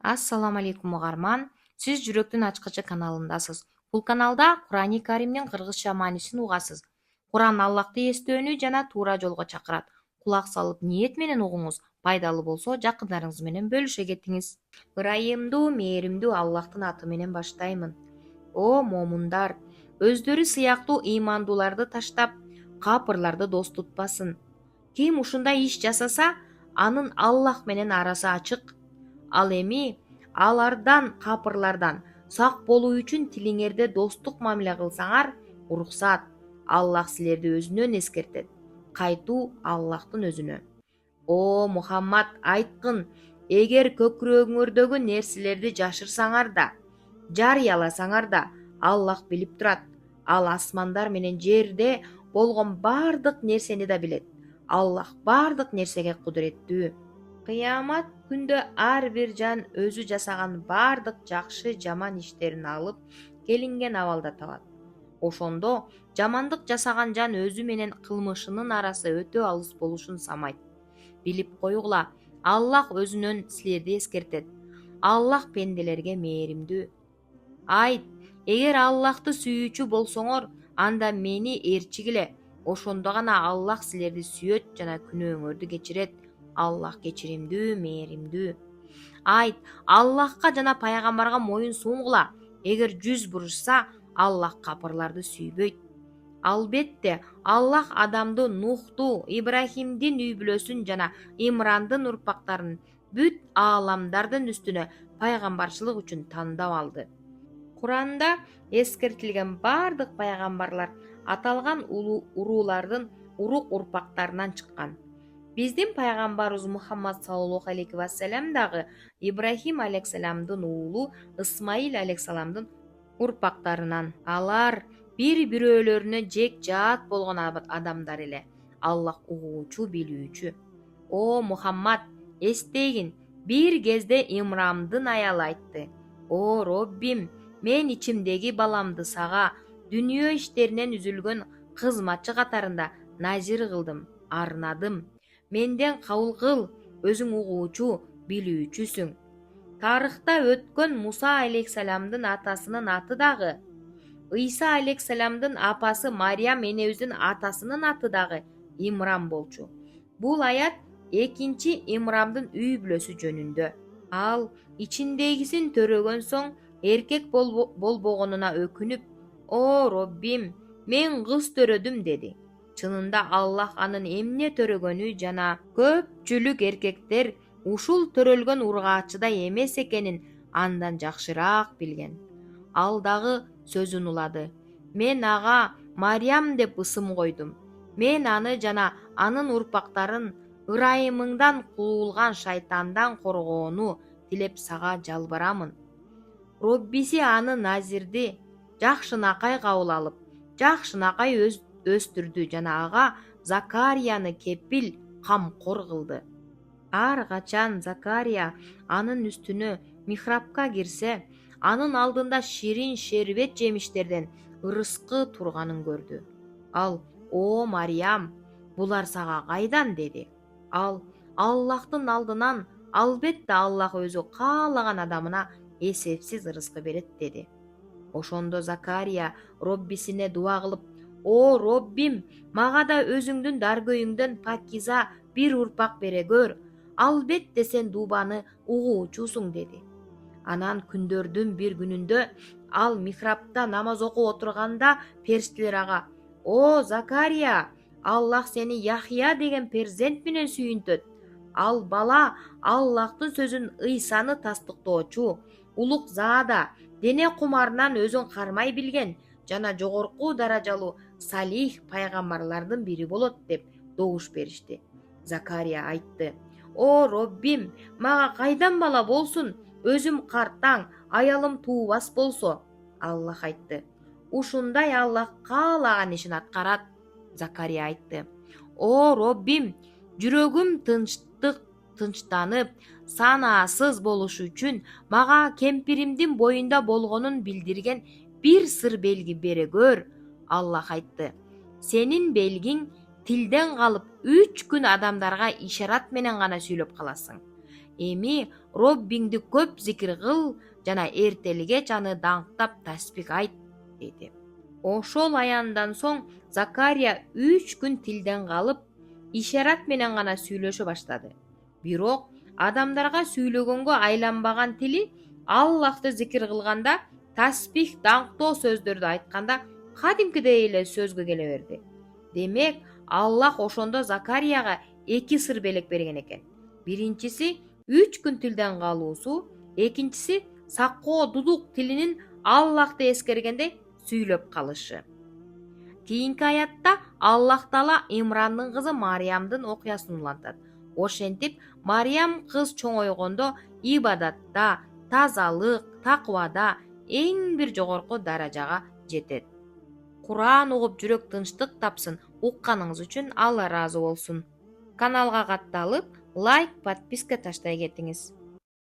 Ассаламу алейкум угарман. Сиз Жүрөктүн ачкычы каналындасыз. Бул каналда Курани Каримдин кыргызча маанисин угасыз. Куран Аллахты эстөөнү жана туура жолго чакырат. Кулак салып ниет менен угуңуз. Пайдалуу болсо жакындарыңыз менен бөлүшө кетиңиз. Ырайымдуу, мээримдүү Аллахтын аты менен баштаймын. О момундар, өздөрү сыяктуу ыймандууларды таштап, капырларды дос тутпасын. Ким ушундай иш жасаса, анын Аллах менен арасы ачык. Ал эми алардан капырлардан сак болуу үчүн тилиңерде достук мамиле кылсаңар, уруксат. Аллах силерди өзүнөн эскертет. Кайтуу Аллахтын өзүнө. О Мухаммад, айткын, эгер көкүрөгүңөрдөгү нерселерди жашырсаңар да, жарыяласаңар да, Аллах билип турат. Ал асмандар менен жерде болгон бардык нерсени да билет. Аллах бардык нерсеге кудуреттүү. Кыямат күндө ар бир жан өзү жасаган бардык жакшы жаман иштерин алып келинген абалда табат. Ошондо жамандык жасаган жан өзү менен кылмышынын арасы өтө алыс болушун самайт. Билип койгула, Аллах өзүнөн силерди эскертет. Аллах пенделерге мээримдүү. Айт, эгер Аллахты сүйүүчү болсоңор, анда мени ээрчигиле. Ошондо гана Аллах силерди сүйөт жана күнөөңөрдү кечирет. Аллах кечиримдүү, мээримдүү. Айт, Аллахка жана пайгамбарга моюн сунгула. Эгер жүз бурушса, Аллах капырларды сүйбөйт. Албетте, Аллах адамды Нухту, Ибрахимдин үй бүлөсүн жана Имрандын урпактарын бүт ааламдардын үстүнө пайгамбарчылык үчүн тандап алды. Куранда эскертилген бардык пайгамбарлар аталган уруулардын урук урпактарынан чыккан. Биздин пайгамбарыбыз Мухаммад саллаллаху алейхи вассалам дагы Ибрахим алейхисаламдын уулу Исмаил алейхисаламдын урпактарынан. Алар бири-бирөөлөрүнө жек жаат болгон адамдар эле. Аллах угуучу, билүүчү. О Мухаммад, эстегин, бир кезде Имрамдын аялы айтты: О Роббим, мен ичимдеги баламды сага дүнүйө иштеринен үзүлгөн кызматчы катарында назир кылдым, арнадым. Менден кабыл кыл, өзүң угуучу, билүүчүсүң. Тарыхта өткөн Муса алейхисаламдын атасынын аты дагы, Ыйса алейхисаламдын апасы Мариям энебиздин атасынын аты дагы Имрам болчу. Бул аят экинчи Имрамдын үй бүлөсү жөнүндө. Ал ичиндегисин төрөгөн соң эркек болбогонуна өкүнүп, О Роббим, мен кыз төрөдүм деди. Чынында Аллах анын эмне төрөгөнү жана көпчүлүк эркектер ушул төрөлгөн ургаачыдай эмес экенин андан жакшыраак билген. Ал дагы сөзүн улады: Мен ага Мариям деп ысым койдум. Мен аны жана анын урпактарын ырайымыңдан куулган шайтандан коргоону тилеп сага жалбырамын. Роббиси аны назирди жакшынакай кабыл алып, жакшынакай өстүрдү жана ага Закарияны кепил, камкор кылды. Ар качан Закария анын үстүнө михрабка кирсе, анын алдында ширин шербет жемиштерден ырыскы турганын көрдү. Ал: О Мариям, булар сага кайдан деди. Ал: Аллахтын алдынан, албетте Аллах өзү каалаган адамына эсепсиз ырыскы берет деди. Ошондо Закария Роббисине дуа кылып: О Роббим, мага да өзүңдүн даргөйүңдөн пакиза бир урпак бере көр. Албетте сен дуубаны угуучусуң деди. Анан күндөрдүн бир күнүндө ал михрабта намаз окуп отурганда периштелер ага: О Закария, Аллах сени Яхия деген перзент менен сүйүнтөт. Ал бала Аллахтын сөзүн Ыйсаны тастыктоочу, улук заада, дене кумарынан өзүн кармай билген жана жогорку даражалуу салих пайгамбарлардын бири болот деп добуш беришти. Закария айтты: О Роббим, мага кайдан бала болсун? Өзүм картаң, аялым туубас болсо. Аллах айтты: Ушундай Аллах каалаган ишин аткарат. Закария айтты: О Роббим, жүрөгүм тынчтанып, санаасыз болушу үчүн мага кемпиримдин боюнда болгонун билдирген бир сыр белги бере көр. Аллах айтты: Сенин белгиң тилден калып 3 күн адамдарга ишарат менен гана сүйлөп каласың. Эми Роббиңди көп зикир кыл жана эртеликке аны даңктап таспих айт, деди. Ошол аяндан соң Закария 3 күн тилден калып, ишарат менен гана сүйлөшө баштады. Бирок адамдарга сүйлөгөнгө айланбаган тили Аллахты зикир кылганда, таспих, даңктоо сөздөрдү айтканда кадимкидей эле сөзгө келе берди. Демек, Аллах ошондо Закарияга 2 сыр белек берген экен. Биринчиси 3 күн тилден калуусу, экинчиси саккоо дудук тилинин Аллахты эскергенде сүйлөп калышы. Кийинки аятта Аллах Таала Имрандын кызы Мариямдын окуясын улантат. Ошентип, Мариям кыз чоңойгондо ибадатта, тазалык, таквада эң бир жогорку даражага жетет. Куран угуп жүрөк тынчтык тапсын. Укканыңыз үчүн Алла ыраазы болсун. Каналга катталып, лайк, подписка таштай кетиңиз.